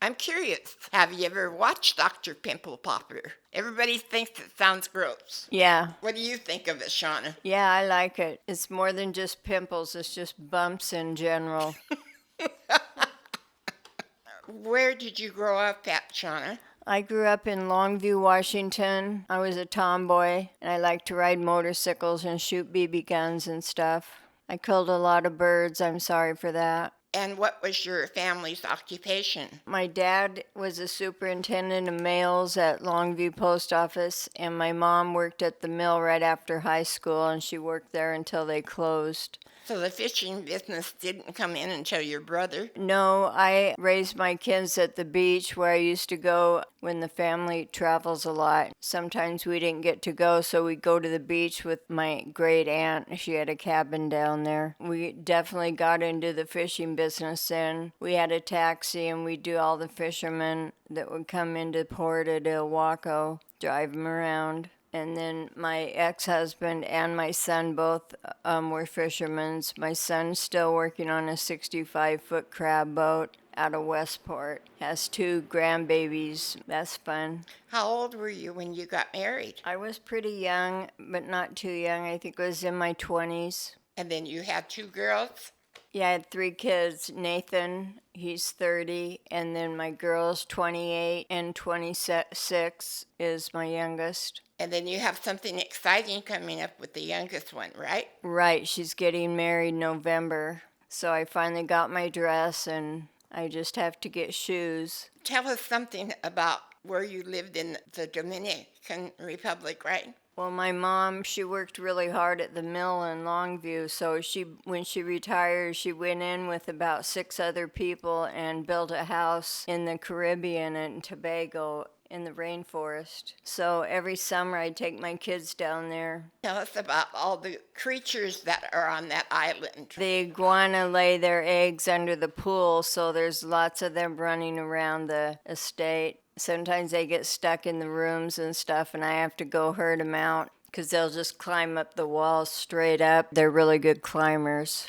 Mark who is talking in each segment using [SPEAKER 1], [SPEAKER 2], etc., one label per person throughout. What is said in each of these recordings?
[SPEAKER 1] I'm curious. Have you ever watched Dr. Pimple Popper? Everybody thinks it sounds gross.
[SPEAKER 2] Yeah.
[SPEAKER 1] What do you think of it, Shauna?
[SPEAKER 2] Yeah, I like it. It's more than just pimples, it's just bumps in general.
[SPEAKER 1] Where did you grow up at, Shauna?
[SPEAKER 2] I grew up in Longview, Washington. I was a tomboy, and I liked to ride motorcycles and shoot BB guns and stuff. I killed a lot of birds. I'm sorry for that.
[SPEAKER 1] And what was your family's occupation?
[SPEAKER 2] My dad was a superintendent of mails at Longview Post Office, and my mom worked at the mill right after high school, and she worked there until they closed.
[SPEAKER 1] So the fishing business didn't come in until your brother?
[SPEAKER 2] No, I raised my kids at the beach where I used to go when the family travels a lot. Sometimes we didn't get to go, so we'd go to the beach with my great aunt. She had a cabin down there. We definitely got into the fishing business then. We had a taxi and we'd do all the fishermen that would come into port at Ilwaco, drive them around. And then my ex-husband and my son both were fishermen. My son's still working on a 65-foot crab boat out of Westport. Has 2 grandbabies. That's fun.
[SPEAKER 1] How old were you when you got married?
[SPEAKER 2] I was pretty young, but not too young. I think I was in my 20s.
[SPEAKER 1] And then you had 2 girls?
[SPEAKER 2] Yeah, I had 3 kids. Nathan, he's 30, and then my girl's 28, and 26 is my youngest.
[SPEAKER 1] And then you have something exciting coming up with the youngest one, right?
[SPEAKER 2] Right, she's getting married November. So I finally got my dress, and I just have to get shoes.
[SPEAKER 1] Tell us something about where you lived in the Dominican Republic, right?
[SPEAKER 2] Well, my mom, she worked really hard at the mill in Longview, so when she retired, she went in with about 6 other people and built a house in the Caribbean and Tobago in the rainforest. So every summer I'd take my kids down there.
[SPEAKER 1] Tell us about all the creatures that are on that island.
[SPEAKER 2] The iguana lay their eggs under the pool, so there's lots of them running around the estate. Sometimes they get stuck in the rooms and stuff, and I have to go herd them out because they'll just climb up the walls straight up. They're really good climbers.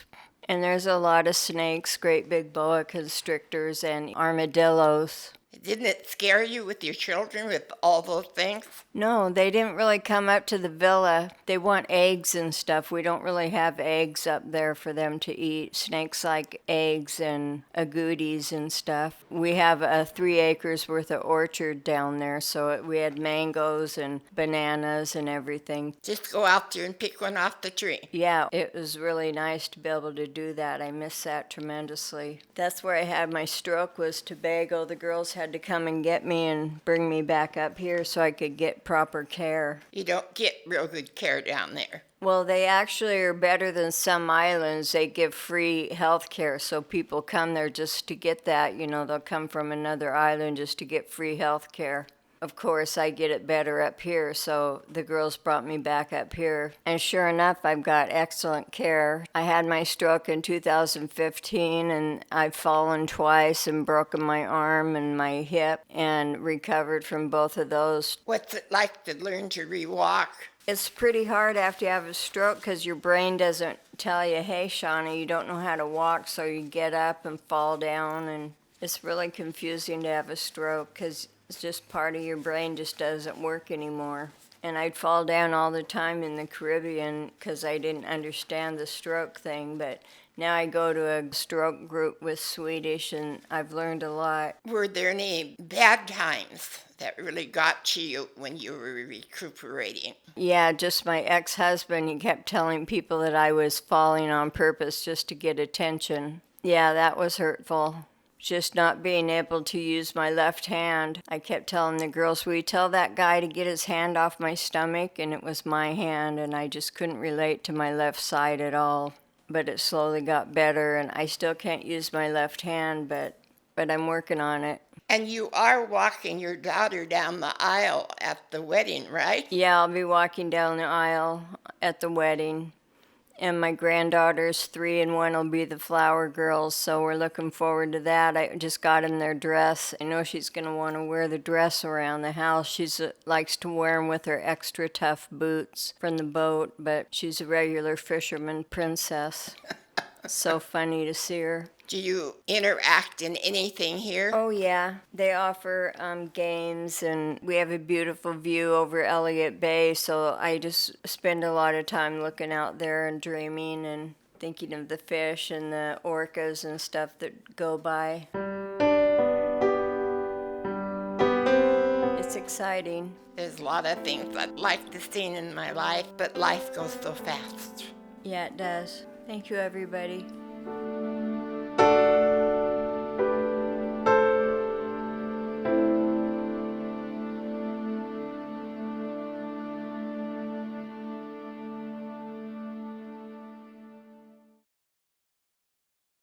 [SPEAKER 2] And there's a lot of snakes, great big boa constrictors, and armadillos.
[SPEAKER 1] Didn't it scare you with your children with all those things?
[SPEAKER 2] No, they didn't really come up to the villa. They want eggs and stuff. We don't really have eggs up there for them to eat. Snakes like eggs and agoutis and stuff. We have 3 acres worth of orchard down there, so we had mangoes and bananas and everything.
[SPEAKER 1] Just go out there and pick one off the tree.
[SPEAKER 2] Yeah, it was really nice to be able to do that. I miss that tremendously. That's where I had my stroke, was Tobago. The girls had to come and get me and bring me back up here so I could get proper care.
[SPEAKER 1] You don't get real good care down there.
[SPEAKER 2] Well, they actually are better than some islands. They give free health care, so people come there just to get that. You know, they'll come from another island just to get free health care. Of course, I get it better up here, so the girls brought me back up here. And sure enough, I've got excellent care. I had my stroke in 2015, and I've fallen twice and broken my arm and my hip and recovered from both of those.
[SPEAKER 1] What's it like to learn to re-walk?
[SPEAKER 2] It's pretty hard after you have a stroke because your brain doesn't tell you, hey, Shauna, you don't know how to walk, so you get up and fall down, and it's really confusing to have a stroke because it's just part of your brain just doesn't work anymore. And I'd fall down all the time in the Caribbean because I didn't understand the stroke thing, but now I go to a stroke group with Swedish, and I've learned a lot.
[SPEAKER 1] Were there any bad times that really got to you when you were recuperating?
[SPEAKER 2] Yeah, just my ex-husband, he kept telling people that I was falling on purpose just to get attention. Yeah, that was hurtful. Just not being able to use my left hand. I kept telling the girls, will you tell that guy to get his hand off my stomach? And it was my hand, and I just couldn't relate to my left side at all. But it slowly got better, and I still can't use my left hand, but I'm working on it.
[SPEAKER 1] And you are walking your daughter down the aisle at the wedding, right?
[SPEAKER 2] Yeah, I'll be walking down the aisle at the wedding. And my granddaughter's 3 and 1 will be the flower girls, so we're looking forward to that. I just got them their dress. I know she's going to want to wear the dress around the house. She likes to wear them with her extra tough boots from the boat, but she's a regular fisherman princess. So funny to see her.
[SPEAKER 1] Do you interact in anything here?
[SPEAKER 2] Oh, yeah. They offer games, and we have a beautiful view over Elliott Bay, so I just spend a lot of time looking out there and dreaming and thinking of the fish and the orcas and stuff that go by. It's exciting.
[SPEAKER 1] There's a lot of things I'd like to see in my life, but life goes so fast.
[SPEAKER 2] Yeah, it does. Thank you, everybody.